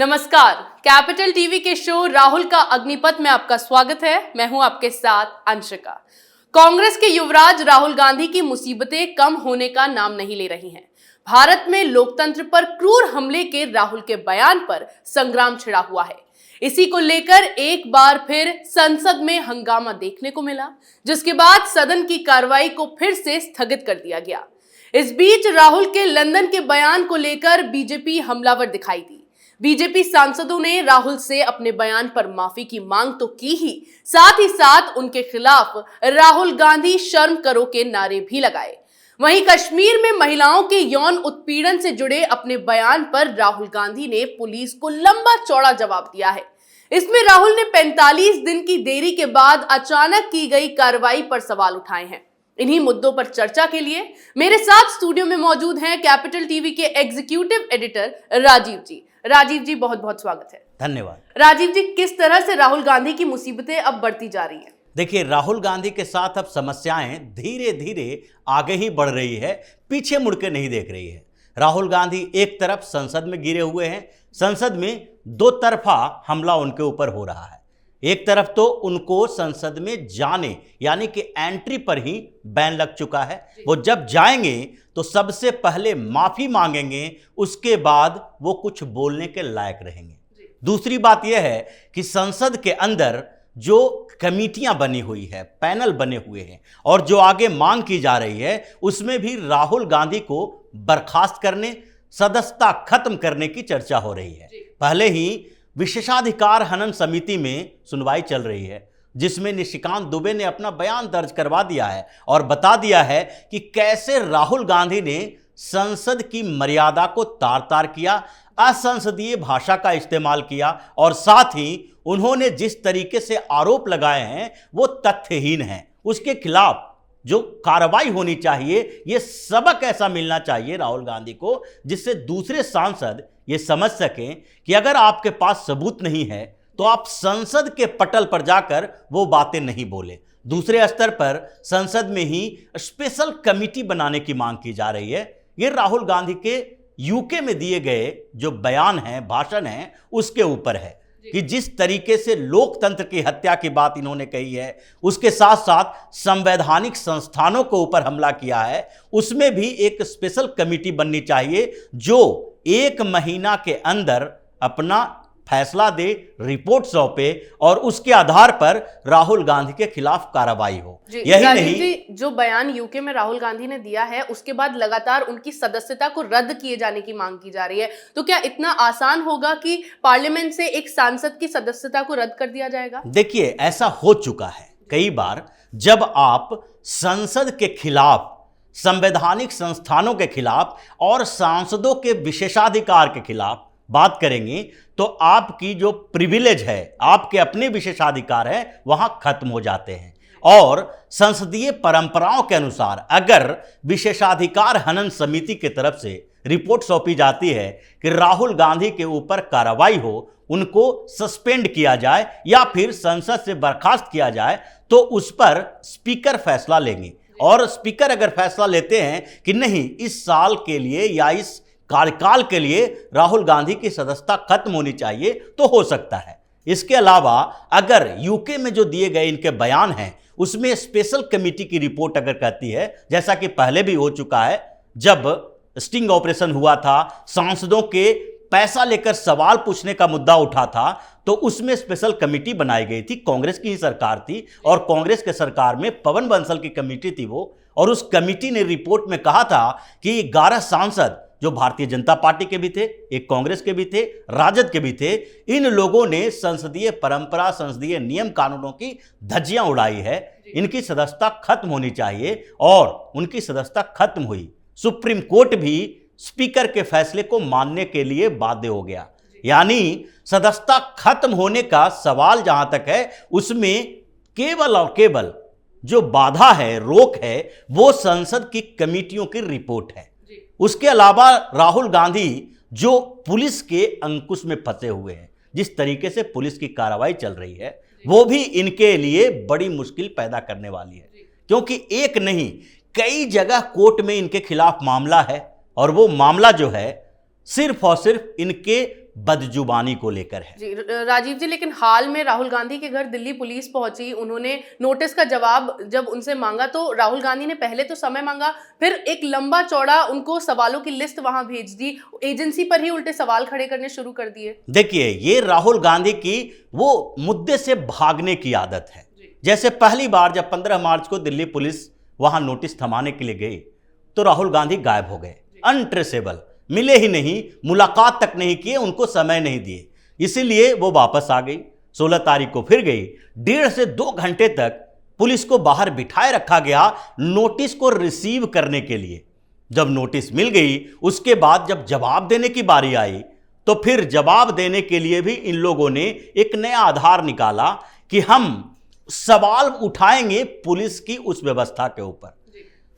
नमस्कार, capital TV के show Rahul का अग्निपथ में आपका स्वागत है। मैं हूं आपके साथ अंशिका। कांग्रेस के युवराज राहुल गांधी की मुसीबतें कम होने का नाम नहीं ले रही हैं। भारत में लोकतंत्र पर क्रूर हमले के राहुल के बयान पर संग्राम छिड़ा हुआ है। इसी को लेकर एक बार फिर संसद में हंगामा देखने को मिला, जिसके बाद सदन की कार्रवाई को फिर से स्थगित कर दिया गया। इस बीच राहुल के लंदन के बयान को लेकर बीजेपी हमलावर दिखाई दी। बीजेपी सांसदों ने राहुल से अपने बयान पर माफी की मांग तो की ही साथ उनके खिलाफ राहुल गांधी शर्म करो के नारे भी लगाए। वहीं कश्मीर में महिलाओं के यौन उत्पीड़न से जुड़े अपने बयान पर राहुल गांधी ने पुलिस को लंबा चौड़ा जवाब दिया है। इसमें राहुल ने 45 दिन की देरी के बाद अचानक की गई कार्रवाई पर सवाल उठाए हैं। इन्हीं मुद्दों पर चर्चा के लिए मेरे साथ स्टूडियो में मौजूद हैं कैपिटल टीवी के एग्जीक्यूटिव एडिटर राजीव जी। राजीव जी, बहुत बहुत स्वागत है। धन्यवाद। राजीव जी, किस तरह से राहुल गांधी की मुसीबतें अब बढ़ती जा रही हैं? देखिए, राहुल गांधी के साथ अब समस्याएं धीरे धीरे आगे ही बढ़ रही है, पीछे मुड़ के नहीं देख रही है। राहुल गांधी एक तरफ संसद में गिरे हुए हैं, संसद में दो तरफा हमला उनके ऊपर हो रहा है। एक तरफ तो उनको संसद में जाने यानी कि एंट्री पर ही बैन लग चुका है। वो जब जाएंगे तो सबसे पहले माफी मांगेंगे, उसके बाद वो कुछ बोलने के लायक रहेंगे। दूसरी बात यह है कि संसद के अंदर जो कमेटियां बनी हुई है, पैनल बने हुए हैं और जो आगे मांग की जा रही है, उसमें भी राहुल गांधी को बर्खास्त करने, सदस्यता खत्म करने की चर्चा हो रही है। पहले ही विशेषाधिकार हनन समिति में सुनवाई चल रही है, जिसमें निशिकांत दुबे ने अपना बयान दर्ज करवा दिया है और बता दिया है कि कैसे राहुल गांधी ने संसद की मर्यादा को तार तार किया, असंसदीय भाषा का इस्तेमाल किया और साथ ही उन्होंने जिस तरीके से आरोप लगाए हैं वो तथ्यहीन हैं। उसके खिलाफ जो कार्रवाई होनी चाहिए, ये सबक ऐसा मिलना चाहिए राहुल गांधी को, जिससे दूसरे सांसद ये समझ सकें कि अगर आपके पास सबूत नहीं है तो आप संसद के पटल पर जाकर वो बातें नहीं बोले। दूसरे स्तर पर संसद में ही स्पेशल कमेटी बनाने की मांग की जा रही है। ये राहुल गांधी के यूके में दिए गए जो बयान है, भाषण है, उसके ऊपर है कि जिस तरीके से लोकतंत्र की हत्या की बात इन्होंने कही है, उसके साथ साथ संवैधानिक संस्थानों के ऊपर हमला किया है, उसमें भी एक स्पेशल कमेटी बननी चाहिए जो 1 महीना के अंदर अपना फैसला दे, रिपोर्ट सौंपे और उसके आधार पर राहुल गांधी के खिलाफ कार्रवाई हो। यही नहीं, जो बयान यूके में राहुल गांधी ने दिया है, उसके बाद लगातार उनकी सदस्यता को रद्द किए जाने की मांग की जा रही है। तो क्या इतना आसान होगा कि पार्लियामेंट से एक सांसद की सदस्यता को रद्द कर दिया जाएगा? देखिए, ऐसा हो चुका है कई बार। जब आप संसद के खिलाफ, संवैधानिक संस्थानों के खिलाफ और सांसदों के विशेषाधिकार के खिलाफ बात करेंगे तो आपकी जो प्रिविलेज है, आपके अपने विशेषाधिकार है, वहां खत्म हो जाते हैं। और संसदीय परंपराओं के अनुसार अगर विशेषाधिकार हनन समिति की तरफ से रिपोर्ट सौंपी जाती है कि राहुल गांधी के ऊपर कार्रवाई हो, उनको सस्पेंड किया जाए या फिर संसद से बर्खास्त किया जाए, तो उस पर स्पीकर फैसला लेंगे। और स्पीकर अगर फैसला लेते हैं कि नहीं, इस साल के लिए या इस कार्यकाल के लिए राहुल गांधी की सदस्यता खत्म होनी चाहिए, तो हो सकता है। इसके अलावा अगर यूके में जो दिए गए इनके बयान हैं, उसमें स्पेशल कमेटी की रिपोर्ट अगर कहती है, जैसा कि पहले भी हो चुका है, जब स्टिंग ऑपरेशन हुआ था, सांसदों के पैसा लेकर सवाल पूछने का मुद्दा उठा था, तो उसमें स्पेशल कमेटी बनाई गई थी। कांग्रेस की ही सरकार थी और कांग्रेस के सरकार में पवन बंसल की कमेटी थी वो, और उस कमेटी ने रिपोर्ट में कहा था कि 11 सांसद जो भारतीय जनता पार्टी के भी थे, एक कांग्रेस के भी थे, राजद के भी थे, इन लोगों ने संसदीय परंपरा, संसदीय नियम कानूनों की धज्जियां उड़ाई है। इनकी सदस्यता खत्म होनी चाहिए और उनकी सदस्यता खत्म हुई। सुप्रीम कोर्ट भी स्पीकर के फैसले को मानने के लिए बाध्य हो गया। यानी सदस्यता खत्म होने का सवाल जहां तक है, उसमें केवल और केवल जो बाधा है, रोक है, वो संसद की कमेटियों की रिपोर्ट है। उसके अलावा राहुल गांधी जो पुलिस के अंकुश में फंसे हुए हैं, जिस तरीके से पुलिस की कार्रवाई चल रही है, वो भी इनके लिए बड़ी मुश्किल पैदा करने वाली है। क्योंकि एक नहीं, कई जगह कोर्ट में इनके खिलाफ मामला है और वो मामला जो है सिर्फ और सिर्फ इनके बदजुबानी को लेकर है। जी राजीव जी, लेकिन हाल में राहुल गांधी के घर दिल्ली पुलिस पहुंची, उन्होंने नोटिस का जवाब जब उनसे मांगा तो राहुल गांधी ने पहले तो समय मांगा, फिर एक लंबा चौड़ा उनको सवालों की लिस्ट वहां भेज दी, एजेंसी पर ही उल्टे सवाल खड़े करने शुरू कर दिए। देखिए, ये राहुल गांधी की वो मुद्दे से भागने की आदत है। जैसे पहली बार जब 15 मार्च को दिल्ली पुलिस वहां नोटिस थमाने के लिए गई तो राहुल गांधी गायब हो गए, अनट्रेसेबल, मिले ही नहीं, मुलाकात तक नहीं किए, उनको समय नहीं दिए, इसीलिए वो वापस आ गई। 16 तारीख को फिर गई। 1.5 से 2 घंटे तक पुलिस को बाहर बिठाए रखा गया नोटिस को रिसीव करने के लिए। जब नोटिस मिल गई उसके बाद जब जवाब देने की बारी आई तो फिर जवाब देने के लिए भी इन लोगों ने एक नया आधार निकाला कि हम सवाल उठाएंगे पुलिस की उस व्यवस्था के ऊपर।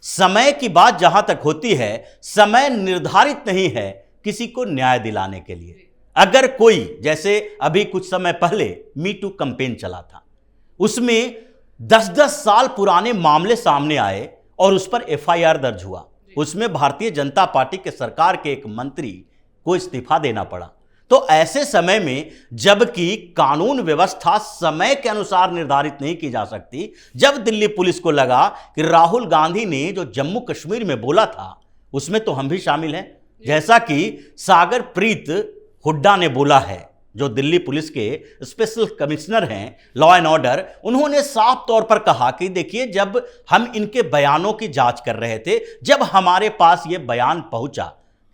समय की बात जहां तक होती है, समय निर्धारित नहीं है किसी को न्याय दिलाने के लिए। अगर कोई, जैसे अभी कुछ समय पहले मी टू कैंपेन चला था, उसमें 10-10 साल पुराने मामले सामने आए और उस पर एफआईआर दर्ज हुआ। उसमें भारतीय जनता पार्टी के सरकार के एक मंत्री को इस्तीफा देना पड़ा। तो ऐसे समय में, जबकि कानून व्यवस्था समय के अनुसार निर्धारित नहीं की जा सकती, जब दिल्ली पुलिस को लगा कि राहुल गांधी ने जो जम्मू कश्मीर में बोला था उसमें तो हम भी शामिल हैं, जैसा कि सागर प्रीत हुड्डा ने बोला है, जो दिल्ली पुलिस के स्पेशल कमिश्नर हैं लॉ एंड ऑर्डर, उन्होंने साफ तौर पर कहा कि देखिए, जब हम इनके बयानों की जांच कर रहे थे, जब हमारे पास ये बयान पहुंचा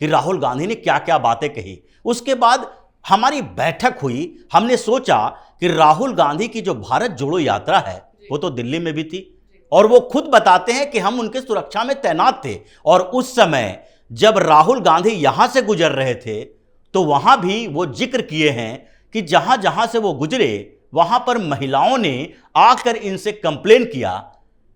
कि राहुल गांधी ने क्या क्या बातें कही, उसके बाद हमारी बैठक हुई, हमने सोचा कि राहुल गांधी की जो भारत जोड़ो यात्रा है वो तो दिल्ली में भी थी और वो खुद बताते हैं कि हम उनके सुरक्षा में तैनात थे। और उस समय जब राहुल गांधी यहां से गुजर रहे थे तो वहां भी वो जिक्र किए हैं कि जहां जहां से वो गुजरे वहां पर महिलाओं ने आकर इनसे कंप्लेन किया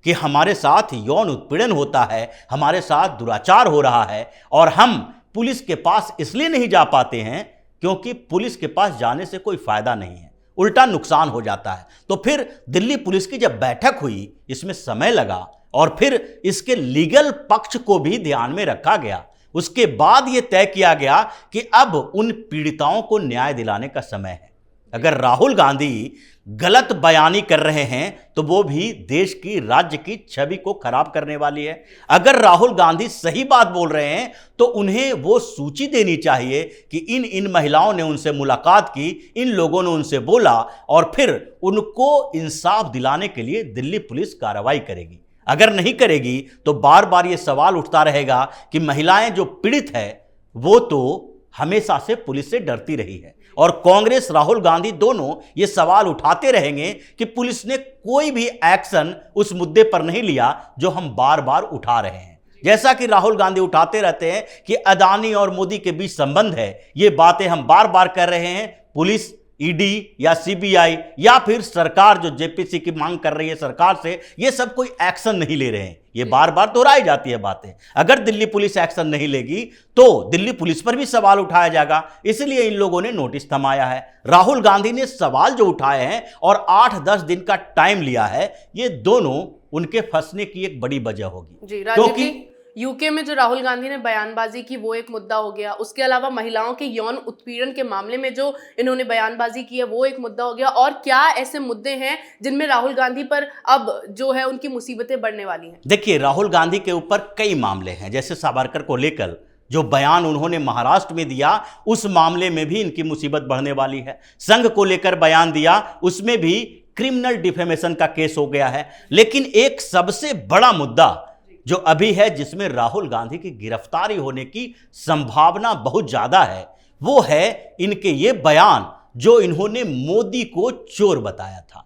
कि हमारे साथ यौन उत्पीड़न होता है, हमारे साथ दुराचार हो रहा है और हम पुलिस के पास इसलिए नहीं जा पाते हैं क्योंकि पुलिस के पास जाने से कोई फायदा नहीं है, उल्टा नुकसान हो जाता है। तो फिर दिल्ली पुलिस की जब बैठक हुई, इसमें समय लगा और फिर इसके लीगल पक्ष को भी ध्यान में रखा गया। उसके बाद यह तय किया गया कि अब उन पीड़िताओं को न्याय दिलाने का समय है। अगर राहुल गांधी गलत बयानी कर रहे हैं तो वो भी देश की, राज्य की छवि को खराब करने वाली है। अगर राहुल गांधी सही बात बोल रहे हैं तो उन्हें वो सूची देनी चाहिए कि इन महिलाओं ने उनसे मुलाकात की, इन लोगों ने उनसे बोला, और फिर उनको इंसाफ दिलाने के लिए दिल्ली पुलिस कार्रवाई करेगी। अगर नहीं करेगी तो बार बार ये सवाल उठता रहेगा कि महिलाएं जो पीड़ित है वो तो हमेशा से पुलिस से डरती रही है, और कांग्रेस, राहुल गांधी दोनों ये सवाल उठाते रहेंगे कि पुलिस ने कोई भी एक्शन उस मुद्दे पर नहीं लिया जो हम बार बार उठा रहे हैं। जैसा कि राहुल गांधी उठाते रहते हैं कि अदानी और मोदी के बीच संबंध है, ये बातें हम बार बार कर रहे हैं। पुलिस, ईडी या सीबीआई या फिर सरकार जो जेपीसी की मांग कर रही है सरकार से, ये सब कोई एक्शन नहीं ले रहे हैं। ये बार बार दोहराई जाती है बातें। अगर दिल्ली पुलिस एक्शन नहीं लेगी तो दिल्ली पुलिस पर भी सवाल उठाया जाएगा, इसलिए इन लोगों ने नोटिस थमाया है। राहुल गांधी ने सवाल जो उठाए हैं और 8-10 दिन का टाइम लिया है, ये दोनों उनके फंसने की एक बड़ी वजह होगी। क्योंकि यूके में जो राहुल गांधी ने बयानबाजी की वो एक मुद्दा हो गया, उसके अलावा महिलाओं के यौन उत्पीड़न के मामले में जो इन्होंने बयानबाजी की है वो एक मुद्दा हो गया। और क्या ऐसे मुद्दे हैं जिनमें राहुल गांधी पर अब जो है उनकी मुसीबतें बढ़ने वाली हैं? देखिए, राहुल गांधी के ऊपर कई मामले हैं। जैसे सावरकर को लेकर जो बयान उन्होंने महाराष्ट्र में दिया, उस मामले में भी इनकी मुसीबत बढ़ने वाली है। संघ को लेकर बयान दिया, उसमें भी क्रिमिनल डिफेमेशन का केस हो गया है। लेकिन एक सबसे बड़ा मुद्दा जो अभी है, जिसमें राहुल गांधी की गिरफ्तारी होने की संभावना बहुत ज्यादा है, वो है इनके ये बयान जो इन्होंने मोदी को चोर बताया था।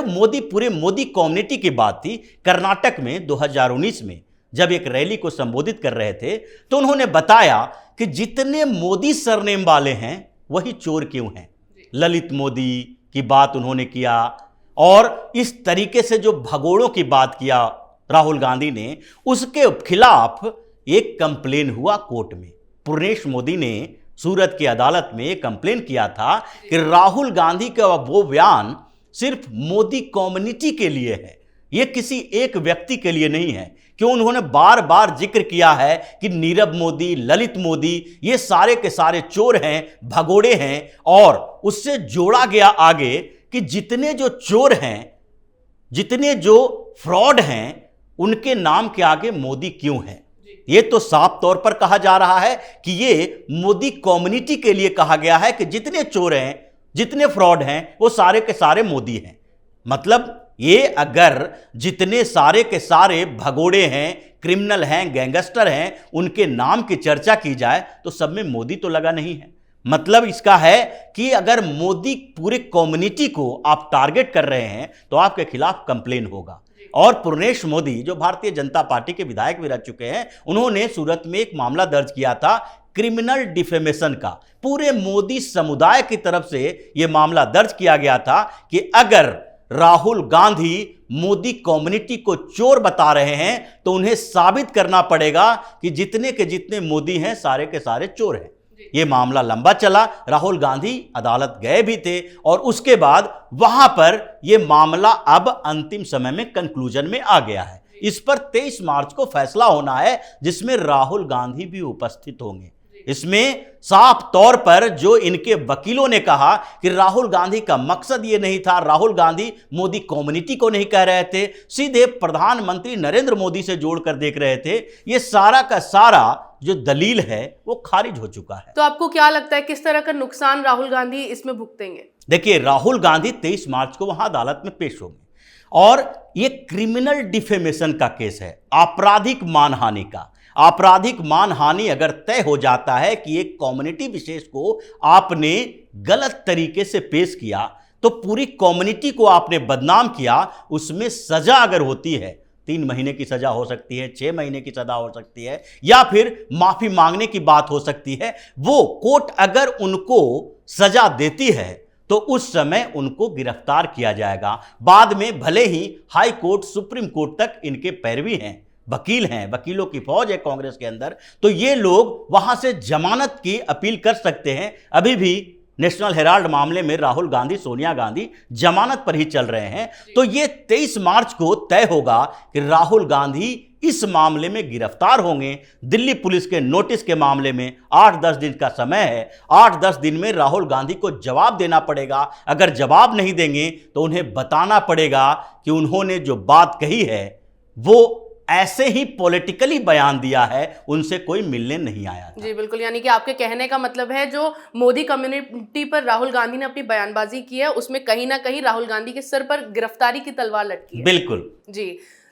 मोदी, पूरे मोदी कम्युनिटी की बात थी। कर्नाटक में 2019 में जब एक रैली को संबोधित कर रहे थे तो उन्होंने बताया कि जितने मोदी सरनेम वाले हैं वही चोर क्यों हैं। ललित मोदी की बात उन्होंने किया और इस तरीके से जो भगोड़ों की बात किया राहुल गांधी ने, उसके खिलाफ एक कंप्लेन हुआ कोर्ट में। पूर्णेश मोदी ने सूरत की अदालत में कंप्लेन किया था कि राहुल गांधी का वो बयान सिर्फ मोदी कम्युनिटी के लिए है, ये किसी एक व्यक्ति के लिए नहीं है, क्यों उन्होंने बार बार जिक्र किया है कि नीरव मोदी, ललित मोदी ये सारे के सारे चोर हैं, भगोड़े हैं, और उससे जोड़ा गया आगे कि जितने जो चोर हैं, जितने जो फ्रॉड हैं, उनके नाम के आगे मोदी क्यों है? ये तो साफ तौर पर कहा जा रहा है कि ये मोदी कम्युनिटी के लिए कहा गया है कि जितने चोर हैं, जितने फ्रॉड हैं, वो सारे के सारे मोदी हैं। मतलब ये अगर जितने सारे के सारे भगोड़े हैं, क्रिमिनल हैं, गैंगस्टर हैं, उनके नाम की चर्चा की जाए तो सब में मोदी तो लगा नहीं है। मतलब इसका है कि अगर मोदी पूरे कम्युनिटी को आप टारगेट कर रहे हैं तो आपके खिलाफ कंप्लेन होगा। और पूर्णेश मोदी जो भारतीय जनता पार्टी के विधायक भी रह चुके हैं, उन्होंने सूरत में एक मामला दर्ज किया था क्रिमिनल डिफेमेशन का। पूरे मोदी समुदाय की तरफ से यह मामला दर्ज किया गया था कि अगर राहुल गांधी मोदी कम्युनिटी को चोर बता रहे हैं तो उन्हें साबित करना पड़ेगा कि जितने के जितने मोदी हैं सारे के सारे चोर हैं। यह मामला लंबा चला, राहुल गांधी अदालत गए भी थे और उसके बाद वहां पर यह मामला अब अंतिम समय में कंक्लूजन में आ गया है। इस पर 23 मार्च को फैसला होना है जिसमें राहुल गांधी भी उपस्थित होंगे। इसमें साफ तौर पर जो इनके वकीलों ने कहा कि राहुल गांधी का मकसद ये नहीं था, राहुल गांधी मोदी कम्युनिटी को नहीं कह रहे थे, सीधे प्रधानमंत्री नरेंद्र मोदी से जोड़कर देख रहे थे, ये सारा का सारा जो दलील है वो खारिज हो चुका है। तो आपको क्या लगता है किस तरह का नुकसान राहुल गांधी इसमें भुगतेंगे? देखिए, राहुल गांधी 23 मार्च को वहां अदालत में पेश होंगे और ये क्रिमिनल डिफेमेशन का केस है, आपराधिक मानहानि का। आपराधिक मानहानि अगर तय हो जाता है कि एक कम्युनिटी विशेष को आपने गलत तरीके से पेश किया, तो पूरी कम्युनिटी को आपने बदनाम किया, उसमें सजा अगर होती है 3 महीने की सजा हो सकती है, 6 महीने की सजा हो सकती है, या फिर माफी मांगने की बात हो सकती है। वो कोर्ट अगर उनको सजा देती है तो उस समय उनको गिरफ्तार किया जाएगा। बाद में भले ही हाई कोर्ट, सुप्रीम कोर्ट तक इनके पैरवी हैं, वकील हैं, वकीलों की फौज है कांग्रेस के अंदर, तो ये लोग वहां से जमानत की अपील कर सकते हैं। अभी भी नेशनल हेराल्ड मामले में राहुल गांधी, सोनिया गांधी जमानत पर ही चल रहे हैं। तो ये 23 मार्च को तय होगा कि राहुल गांधी इस मामले में गिरफ्तार होंगे। दिल्ली पुलिस के नोटिस के मामले में 8-10 दिन का समय है। 8-10 दिन में राहुल गांधी को जवाब देना पड़ेगा। अगर जवाब नहीं देंगे तो उन्हें बताना पड़ेगा कि उन्होंने जो बात कही है वो ऐसे ही पॉलिटिकली बयान दिया है, उनसे कोई मिलने नहीं आया था। जी बिल्कुल, यानी कि आपके कहने का मतलब है जो मोदी कम्युनिटी पर राहुल गांधी ने अपनी बयानबाजी की है उसमें कहीं ना कहीं राहुल गांधी के सर पर गिरफ्तारी की तलवार लटकी है। बिल्कुल जी,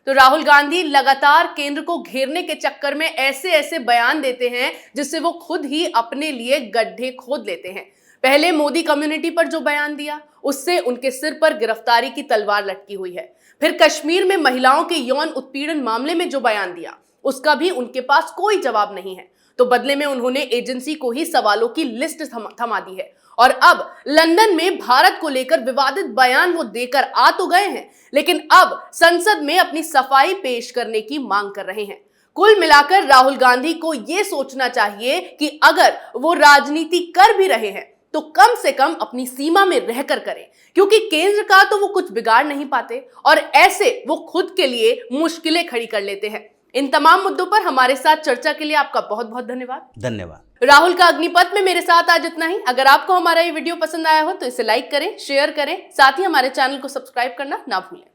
तो राहुल गांधी लगातार केंद्र को घेरने के चक्कर में ऐसे ऐसे बयान देते हैं जिससे वो खुद ही अपने लिए गड्ढे खोद लेते हैं। पहले मोदी कम्युनिटी पर जो बयान दिया उससे उनके सिर पर गिरफ्तारी की तलवार लटकी हुई है। फिर कश्मीर में महिलाओं के यौन उत्पीड़न मामले में जो बयान दिया उसका भी उनके पास कोई जवाब नहीं है। तो बदले में उन्होंने एजेंसी को ही सवालों की लिस्ट थमा दी है। और अब लंदन में भारत को लेकर विवादित बयान वो देकर आ तो गए हैं, लेकिन अब संसद में अपनी सफाई पेश करने की मांग कर रहे हैं। कुल मिलाकर राहुल गांधी को यह सोचना चाहिए कि अगर वो राजनीति कर भी रहे हैं तो कम से कम अपनी सीमा में रहकर करें, क्योंकि केंद्र का तो वो कुछ बिगाड़ नहीं पाते और ऐसे वो खुद के लिए मुश्किलें खड़ी कर लेते हैं। इन तमाम मुद्दों पर हमारे साथ चर्चा के लिए आपका बहुत बहुत धन्यवाद। राहुल का अग्निपथ में मेरे साथ आज इतना ही। अगर आपको हमारा ये वीडियो पसंद आया हो तो इसे लाइक करें, शेयर करें, साथ ही हमारे चैनल को सब्सक्राइब करना ना भूलें।